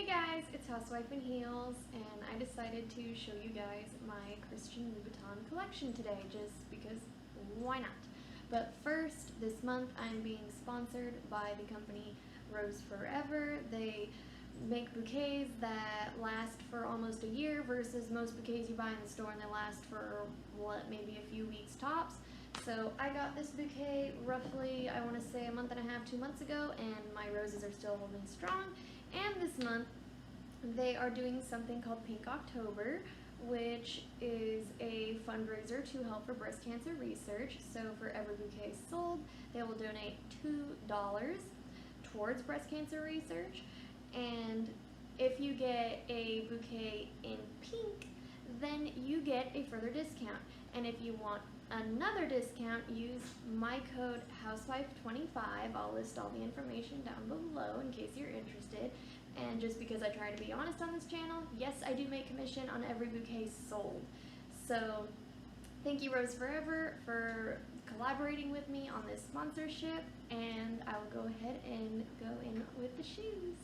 Hey guys, it's Housewife in Heels, and I decided to show you guys my Christian Louboutin collection today, just because why not? But first, this month I'm being sponsored by the company Rose Forever. They make bouquets that last for almost a year versus most bouquets you buy in the store and they last for, maybe a few weeks tops. So I got this bouquet roughly, I want to say a month and a half, 2 months ago, and my roses are still holding strong. And this month they are doing something called Pink October, which is a fundraiser to help for breast cancer research. So for every bouquet sold, they will donate $2 towards breast cancer research. And if you get a bouquet in pink, then you get a further discount. And if you want another discount, use my code housewife25. I'll list all the information down below in case you're interested. And just because I try to be honest on this channel, yes, I do make commission on every bouquet sold. So thank you, Rose Forever, for collaborating with me on this sponsorship, and I will go ahead and go in with the shoes.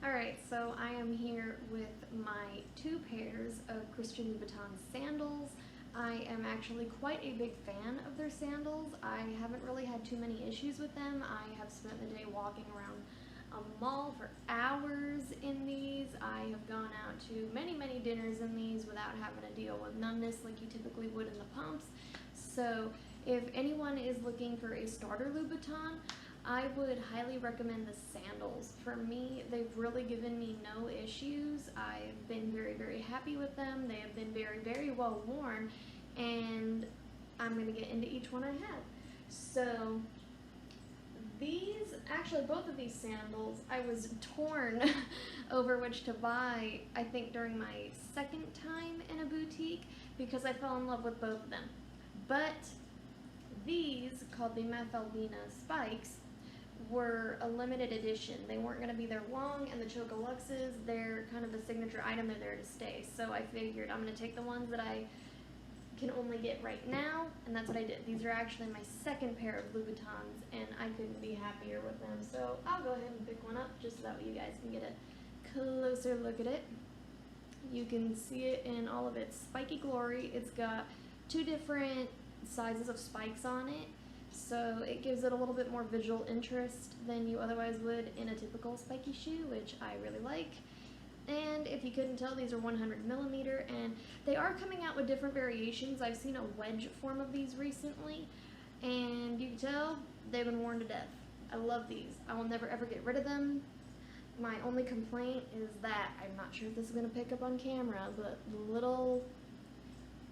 Alright, so I am here with my 2 pairs of Christian Louboutin sandals. I am actually quite a big fan of their sandals. I haven't really had too many issues with them. I have spent the day walking around a mall for hours in these. I have gone out to many dinners in these without having to deal with numbness like you typically would in the pumps. So if anyone is looking for a starter Louboutin, I would highly recommend the sandals. For me, they've really given me no issues. I've been very happy with them. They have been very well worn, and I'm going to get into each one I have. So these, actually both of these sandals, I was torn over which to buy, I think during my second time in a boutique, because I fell in love with both of them. But these, called the Mafalbina spikes, were a limited edition. They weren't going to be there long, and the Chocaluxes, they're kind of a signature item. They're there to stay. So I figured I'm going to take the ones that I can only get right now, and that's what I did. These are actually my second pair of Louboutins, and I couldn't be happier with them. So I'll go ahead and pick one up just so that way you guys can get a closer look at it. You can see it in all of its spiky glory. It's got 2 different sizes of spikes on it, so it gives it a little bit more visual interest than you otherwise would in a typical spiky shoe, which I really like. And if you couldn't tell, these are 100mm, and they are coming out with different variations. I've seen a wedge form of these recently, and you can tell they've been worn to death. I love these. I will never ever get rid of them. My only complaint is that, I'm not sure if this is going to pick up on camera, but the little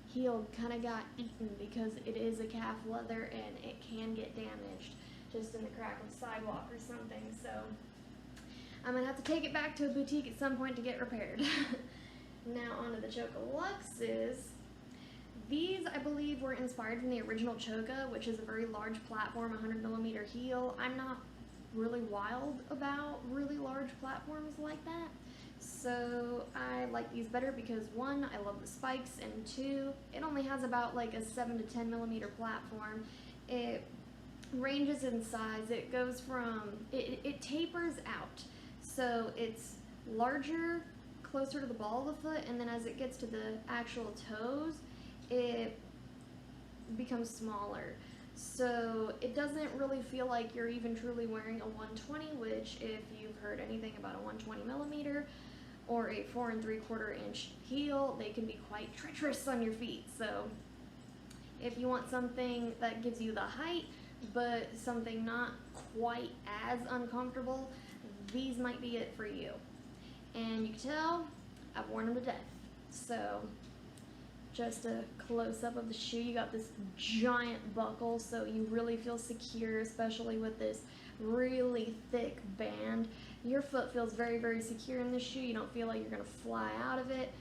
heel kind of got eaten because it is a calf leather and it can get damaged just in the crack of the sidewalk or something. So I'm going to have to take it back to a boutique at some point to get repaired. Now onto the Chocaluxes. These, I believe, were inspired from the original Choca, which is a very large platform, 100mm heel. I'm not really wild about really large platforms like that. So I like these better because 1, I love the spikes, and 2, it only has about like a 7 to 10mm platform. It ranges in size. It goes from, it tapers out. So it's larger, closer to the ball of the foot, and then as it gets to the actual toes, it becomes smaller. So it doesn't really feel like you're even truly wearing a 120, which if you've heard anything about a 120mm or a 4 3/4 inch heel, they can be quite treacherous on your feet. So if you want something that gives you the height, but something not quite as uncomfortable, these might be it for you. And you can tell I've worn them to death. So just a close-up of the shoe. You got this giant buckle, so you really feel secure, especially with this really thick band. Your foot feels very secure in this shoe. You don't feel like you're going to fly out of it.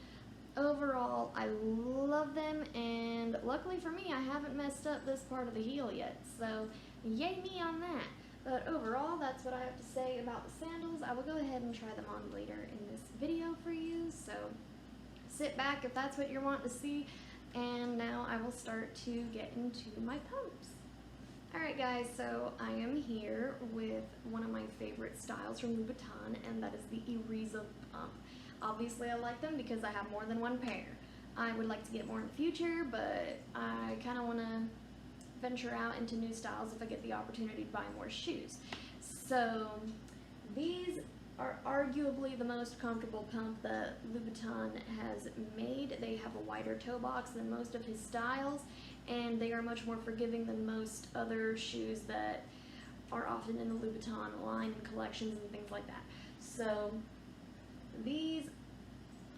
Overall, I love them, and luckily for me, I haven't messed up this part of the heel yet, so yay me on that. But overall, that's what I have to say about the sandals. I will go ahead and try them on later in this video for you, so sit back if that's what you're wanting to see, and now I will start to get into my pumps. Alright guys, so I am here with one of my favorite styles from Louboutin, and that is the Ariza pump. Obviously I like them because I have more than one pair. I would like to get more in the future, but I kind of want to venture out into new styles if I get the opportunity to buy more shoes. So these are arguably the most comfortable pump that Louboutin has made. They have a wider toe box than most of his styles, and they are much more forgiving than most other shoes that are often in the Louboutin line and collections and things like that. So these,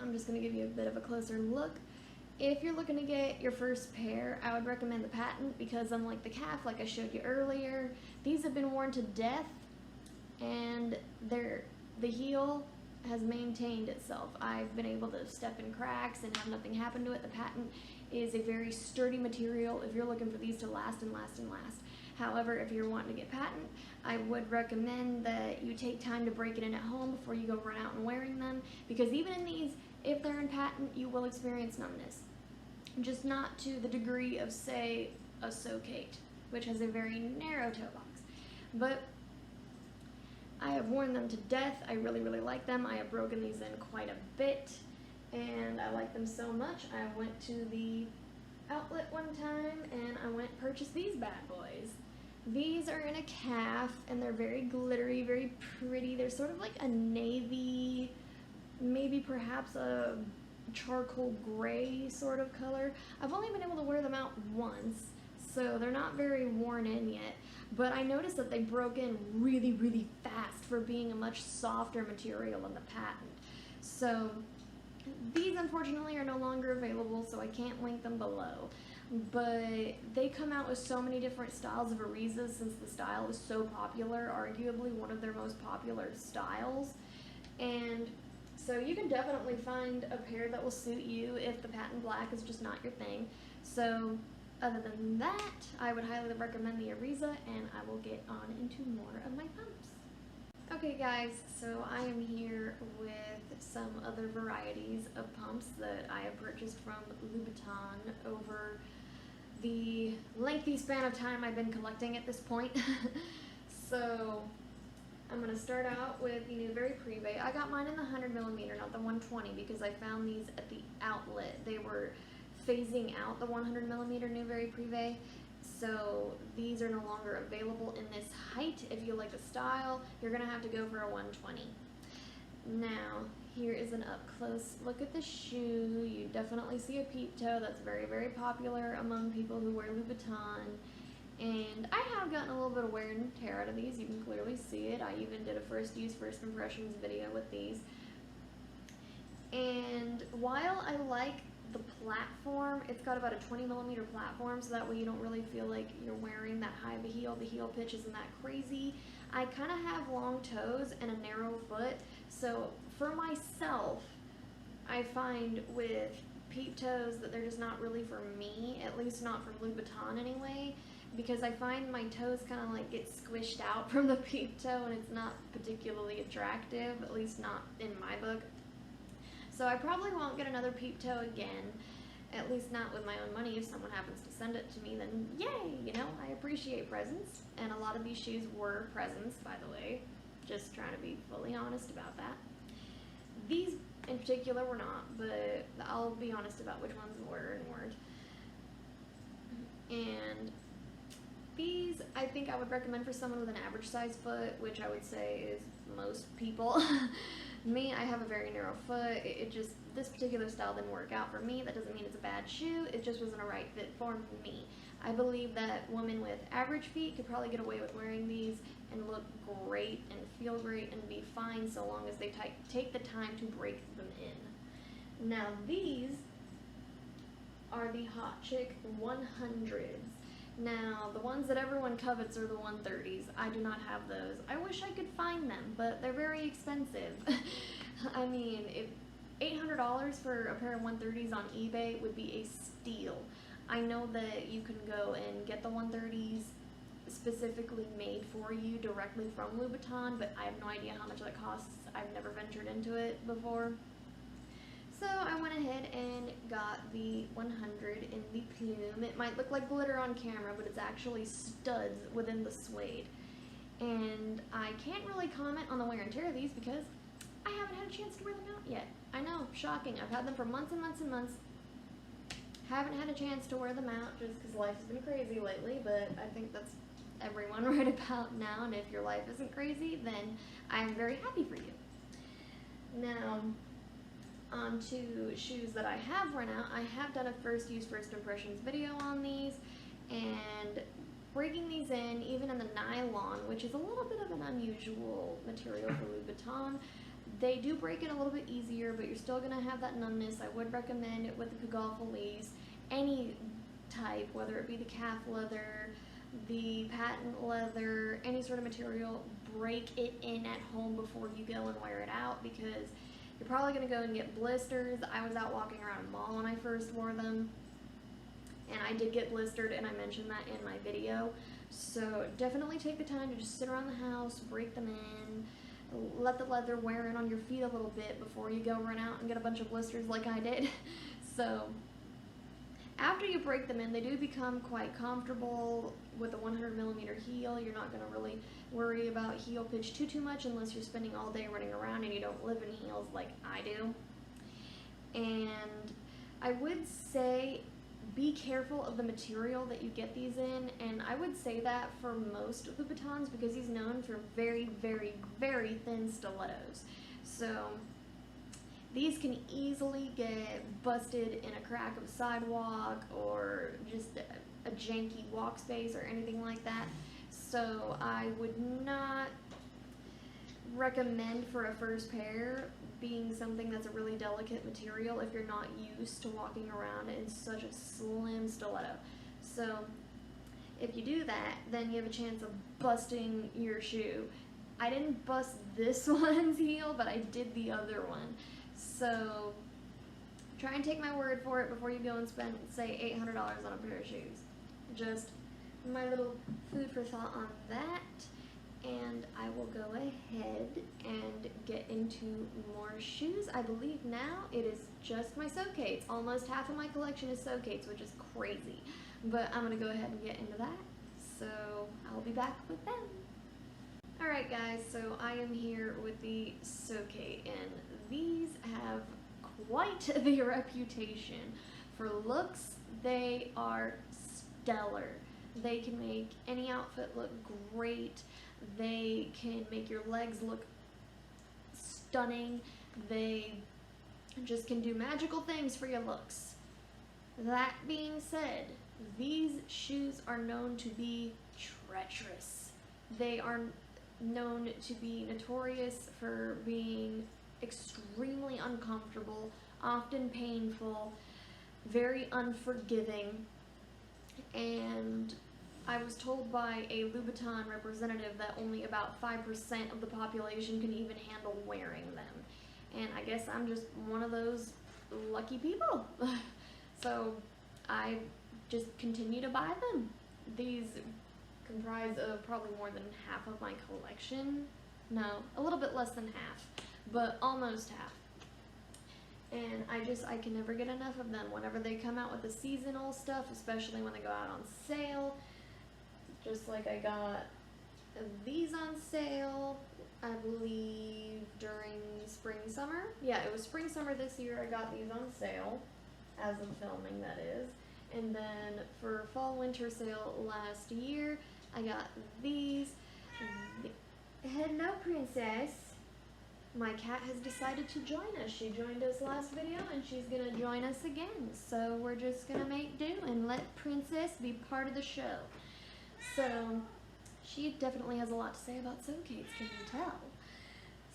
I'm just going to give you a bit of a closer look. If you're looking to get your first pair, I would recommend the patent because unlike the calf, like I showed you earlier, these have been worn to death and the heel has maintained itself. I've been able to step in cracks and have nothing happen to it. The patent is a very sturdy material if you're looking for these to last and last and last. However, if you're wanting to get patent, I would recommend that you take time to break it in at home before you go run out and wearing them, because even in these, if they're in patent, you will experience numbness. Just not to the degree of, say, a Socate, which has a very narrow toe box. But I have worn them to death. I really, really like them. I have broken these in quite a bit, and I like them so much. I went to the outlet one time, and I went and purchased these bad boys. These are in a calf, and they're very glittery, very pretty. They're sort of like a navy, maybe perhaps a charcoal gray sort of color. I've only been able to wear them out once, so they're not very worn in yet, but I noticed that they broke in really, really fast for being a much softer material in the patent. So these unfortunately are no longer available, so I can't link them below. But they come out with so many different styles of Ariza since the style is so popular, arguably one of their most popular styles. And so you can definitely find a pair that will suit you if the patent black is just not your thing. So other than that, I would highly recommend the Ariza, and I will get on into more of my pumps. Okay guys, so I am here with some other varieties of pumps that I have purchased from Louboutin over the lengthy span of time I've been collecting at this point. So I'm going to start out with the new Very Privé. I got mine in the 100mm, not the 120, because I found these at the outlet. They were phasing out the 100mm new Very Privé, so these are no longer available in this height. If you like the style, you're going to have to go for a 120. Now, here is an up-close look at the shoe. You definitely see a peep toe. That's very, very popular among people who wear Louboutin. And I have gotten a little bit of wear and tear out of these. You can clearly see it. I even did a first use, first impressions video with these. And while I like the platform, it's got about a 20mm platform, so that way you don't really feel like you're wearing that high of a heel. The heel pitch isn't that crazy. I kind of have long toes and a narrow foot, so for myself, I find with peep toes that they're just not really for me, at least not from Louboutin anyway, because I find my toes kind of like get squished out from the peep toe, and it's not particularly attractive, at least not in my book. So I probably won't get another peep toe again, at least not with my own money. If someone happens to send it to me, then yay, you know, I appreciate presents. And a lot of these shoes were presents, by the way. Just trying to be fully honest about that. These in particular were not, but I'll be honest about which ones were and weren't. And these, I think I would recommend for someone with an average size foot, which I would say is most people. Me, I have a very narrow foot. This particular style didn't work out for me. That doesn't mean it's a bad shoe. It just wasn't a right fit for me. I believe that women with average feet could probably get away with wearing these and look great and feel great and be fine so long as they take the time to break them in. Now these are the Hot Chick 100s. Now, the ones that everyone covets are the 130s. I do not have those. I wish I could find them, but they're very expensive. I mean, if $800 for a pair of 130s on eBay would be a steal. I know that you can go and get the 130s specifically made for you directly from Louboutin, but I have no idea how much that costs. I've never ventured into it before. So I went ahead and got the 100 in the plume. It might look like glitter on camera, but it's actually studs within the suede. And I can't really comment on the wear and tear of these because I haven't had a chance to wear them out yet. I know, shocking. I've had them for months and months and months. Haven't had a chance to wear them out just because life has been crazy lately, but I think that's everyone right about now, and if your life isn't crazy, then I'm very happy for you. Now, on to shoes that I have worn out. I have done a first use, first impressions video on these, and breaking these in, even in the nylon, which is a little bit of an unusual material for Louboutin, they do break it a little bit easier, but you're still going to have that numbness. I would recommend it with the Pigalle fleece, any type, whether it be the calf leather, the patent leather, any sort of material, break it in at home before you go and wear it out, because you're probably going to go and get blisters. I was out walking around a mall when I first wore them, and I did get blistered, and I mentioned that in my video. So definitely take the time to just sit around the house, break them in, let the leather wear in on your feet a little bit before you go run out and get a bunch of blisters like I did. So after you break them in, they do become quite comfortable. With a 100mm heel, you're not going to really worry about heel pitch too much unless you're spending all day running around and you don't live in heels like I do. And I would say be careful of the material that you get these in, and I would say that for most of the Louboutins, because he's known for very, very, very thin stilettos. So these can easily get busted in a crack of a sidewalk or just a janky walk space or anything like that. So I would not recommend for a first pair being something that's a really delicate material if you're not used to walking around in such a slim stiletto. So if you do that, then you have a chance of busting your shoe. I didn't bust this one's heel, but I did the other one. So try and take my word for it before you go and spend, say, $800 on a pair of shoes. Just my little food for thought on that. And I will go ahead and get into more shoes. I believe now it is just my Socates. Almost half of my collection is Socates, which is crazy. But I'm going to go ahead and get into that. So I'll be back with them. Alright guys, so I am here with the Socate, and these have quite the reputation. For looks, they are stellar. They can make any outfit look great. They can make your legs look stunning. They just can do magical things for your looks. That being said, these shoes are known to be treacherous. They are known to be notorious for being extremely uncomfortable, often painful, very unforgiving, and I was told by a Louboutin representative that only about 5% of the population can even handle wearing them. And I guess I'm just one of those lucky people. So I just continue to buy them. These comprise of probably more than half of my collection. No, a little bit less than half, but almost half. And I can never get enough of them. Whenever they come out with the seasonal stuff, especially when they go out on sale, just like I got these on sale, I believe during spring, summer. Yeah, it was spring, summer this year I got these on sale, as of filming that is. And then for fall, winter sale last year, I got these. Hello, princess. My cat has decided to join us. She joined us last video and she's gonna join us again. So we're just gonna make do and let Princess be part of the show. So she definitely has a lot to say about Socates, can you tell?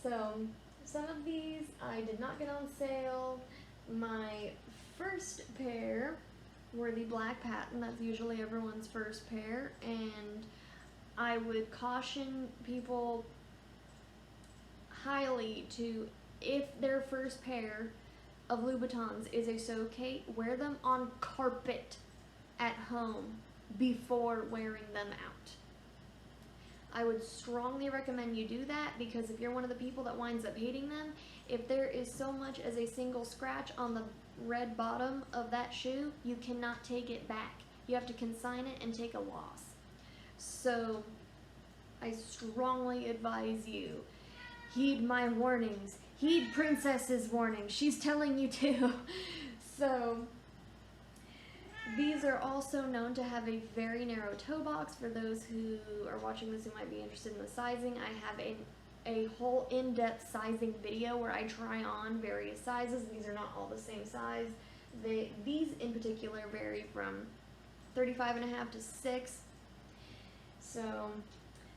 So some of these I did not get on sale. My first pair were the black patent. That's usually everyone's first pair, and I would caution people highly to, if their first pair of Louboutins is a Socate, wear them on carpet at home before wearing them out. I would strongly recommend you do that, because if you're one of the people that winds up hating them, if there is so much as a single scratch on the red bottom of that shoe, you cannot take it back. You have to consign it and take a loss. So I strongly advise you, heed my warnings. Heed Princess's warning. She's telling you to. So these are also known to have a very narrow toe box. For those who are watching this who might be interested in the sizing, I have a whole in-depth sizing video where I try on various sizes. These are not all the same size. These in particular vary from 35.5 to 6. So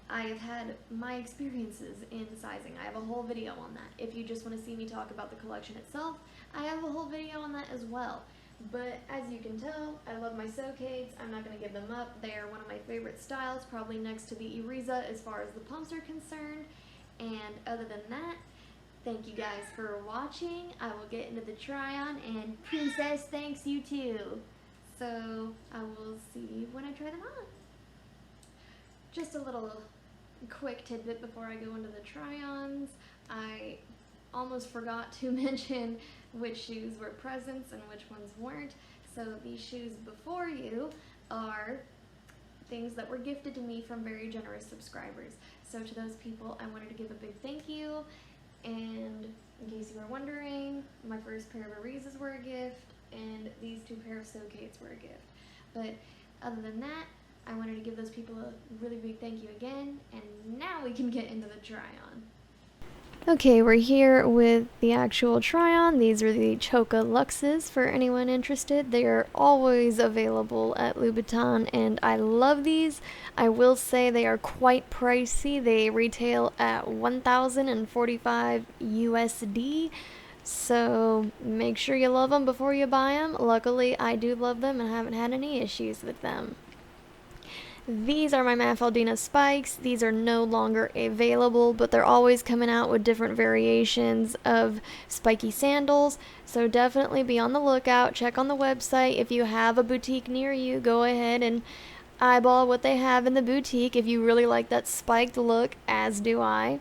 I have had my experiences in sizing. I have a whole video on that. If you just want to see me talk about the collection itself, I have a whole video on that as well. But as you can tell, I love my Socades. I'm not going to give them up. They are one of my favorite styles, probably next to the Ariza as far as the pumps are concerned. And other than that, thank you guys for watching. I will get into the try-on, and Princess thanks you too. So I will see you when I try them on. Just a little quick tidbit before I go into the try-ons. I almost forgot to mention which shoes were presents and which ones weren't. So these shoes before you are things that were gifted to me from very generous subscribers. So to those people, I wanted to give a big thank you. And in case you were wondering, my first pair of Arizas were a gift, and these 2 pair of Socades were a gift. But other than that, I wanted to give those people a really big thank you again, and now we can get into the try-on. Okay, we're here with the actual try-on. These are the Choka Luxes for anyone interested. They are always available at Louboutin, and I love these. I will say they are quite pricey. They retail at $1,045 USD. So make sure you love them before you buy them. Luckily, I do love them and haven't had any issues with them. These are my Mafaldina spikes. These are no longer available, but they're always coming out with different variations of spiky sandals. So definitely be on the lookout. Check on the website. If you have a boutique near you, go ahead and eyeball what they have in the boutique if you really like that spiked look, as do I.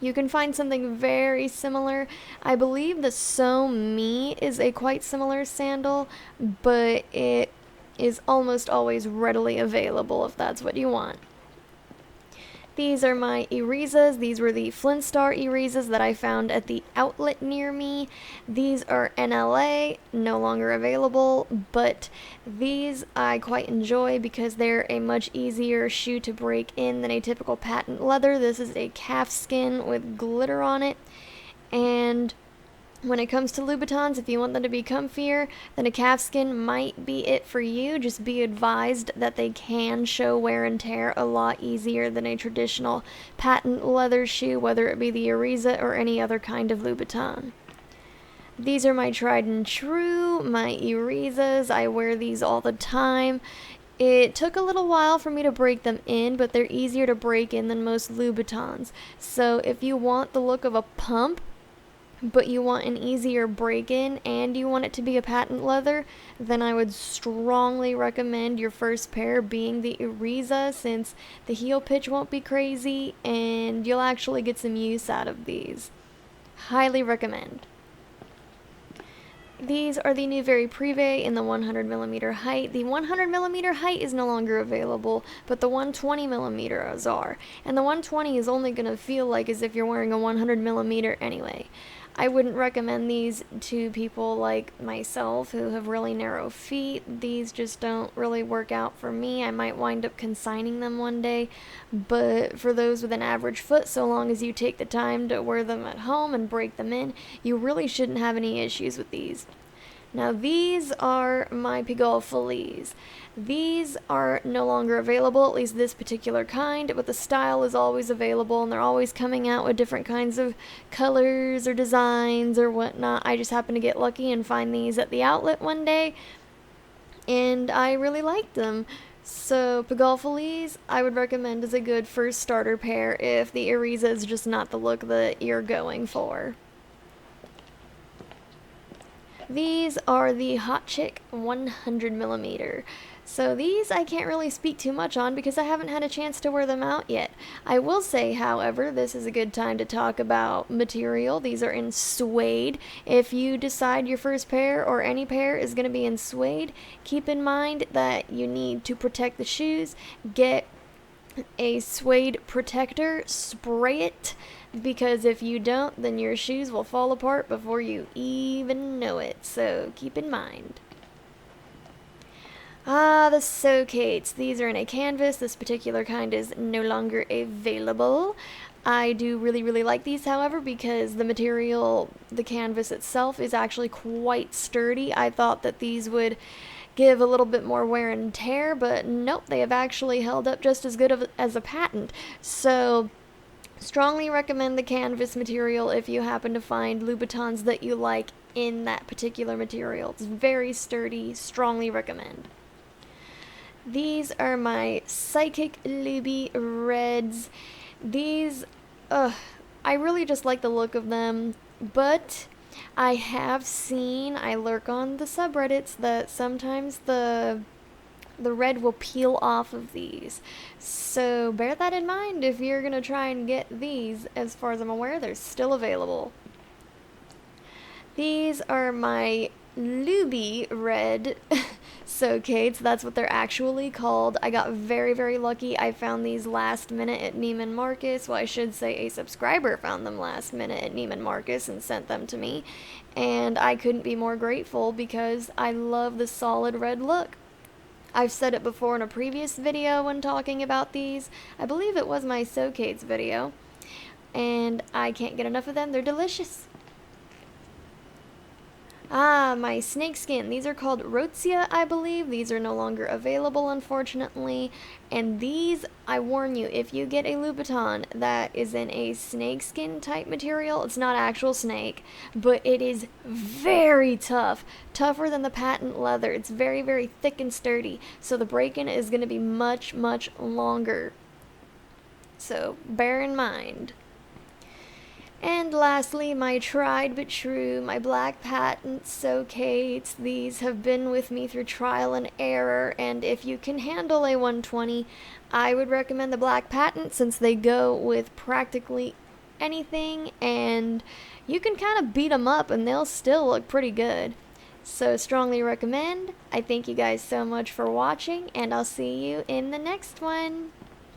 You can find something very similar. I believe the So Me is a quite similar sandal, but it is almost always readily available if that's what you want. These are my Arizas. These were the Flint Star Arizas that I found at the outlet near me. These are NLA, no longer available, but these I quite enjoy because they're a much easier shoe to break in than a typical patent leather. This is a calf skin with glitter on it, and when it comes to Louboutins, if you want them to be comfier, then a calfskin might be it for you. Just be advised that they can show wear and tear a lot easier than a traditional patent leather shoe, whether it be the Ariza or any other kind of Louboutin. These are my tried and true, my Arizas. I wear these all the time. It took a little while for me to break them in, but they're easier to break in than most Louboutins. So if you want the look of a pump, but you want an easier break-in and you want it to be a patent leather, then I would strongly recommend your first pair being the Ariza, since the heel pitch won't be crazy and you'll actually get some use out of these. Highly recommend. These are the new Very Privé in the 100mm height. The 100mm height is no longer available, but the 120mm are. And the 120 is only going to feel like as if you're wearing a 100mm anyway. I wouldn't recommend these to people like myself who have really narrow feet. These just don't really work out for me. I might wind up consigning them one day, but for those with an average foot, so long as you take the time to wear them at home and break them in, you really shouldn't have any issues with these. Now these are my Pigalle Feliz. These are no longer available, at least this particular kind, but the style is always available and they're always coming out with different kinds of colors or designs or whatnot. I just happened to get lucky and find these at the outlet one day and I really liked them. So Pigalle Feliz I would recommend as a good first starter pair if the Ariza is just not the look that you're going for. These are the Hot Chick 100mm. So these I can't really speak too much on because I haven't had a chance to wear them out yet. I will say, however, this is a good time to talk about material. These are in suede. If you decide your first pair or any pair is going to be in suede, keep in mind that you need to protect the shoes. Get a suede protector, spray it, because if you don't, then your shoes will fall apart before you even know it. So keep in mind. The Socates. These are in a canvas. This particular kind is no longer available. I do really like these, however, because the material, the canvas itself, is actually quite sturdy. I thought that these would give a little bit more wear and tear, but nope, they have actually held up just as good as a patent. So strongly recommend the canvas material if you happen to find Louboutins that you like in that particular material. It's very sturdy. Strongly recommend. These are my Psychic Loubie Reds. These, I really just like the look of them, but I have seen, I lurk on the subreddits, that sometimes the red will peel off of these. So bear that in mind if you're going to try and get these. As far as I'm aware, they're still available. These are my Loubie Red Socates. That's what they're actually called. I got very lucky. I found these last minute at Neiman Marcus. Well, I should say a subscriber found them last minute at Neiman Marcus and sent them to me. And I couldn't be more grateful because I love the solid red look. I've said it before in a previous video when talking about these. I believe it was my Socates video. And I can't get enough of them. They're delicious. My snakeskin. These are called Rotzia, I believe. These are no longer available, unfortunately. And these, I warn you, if you get a Louboutin that is in a snakeskin type material, it's not actual snake, but it is very tough. Tougher than the patent leather. It's very thick and sturdy. So the break-in is going to be much longer. So bear in mind. And lastly, my tried but true, my black patent Socates. These have been with me through trial and error, and if you can handle a 120, I would recommend the black patent since they go with practically anything, and you can kind of beat them up and they'll still look pretty good. So strongly recommend. I thank you guys so much for watching, and I'll see you in the next one.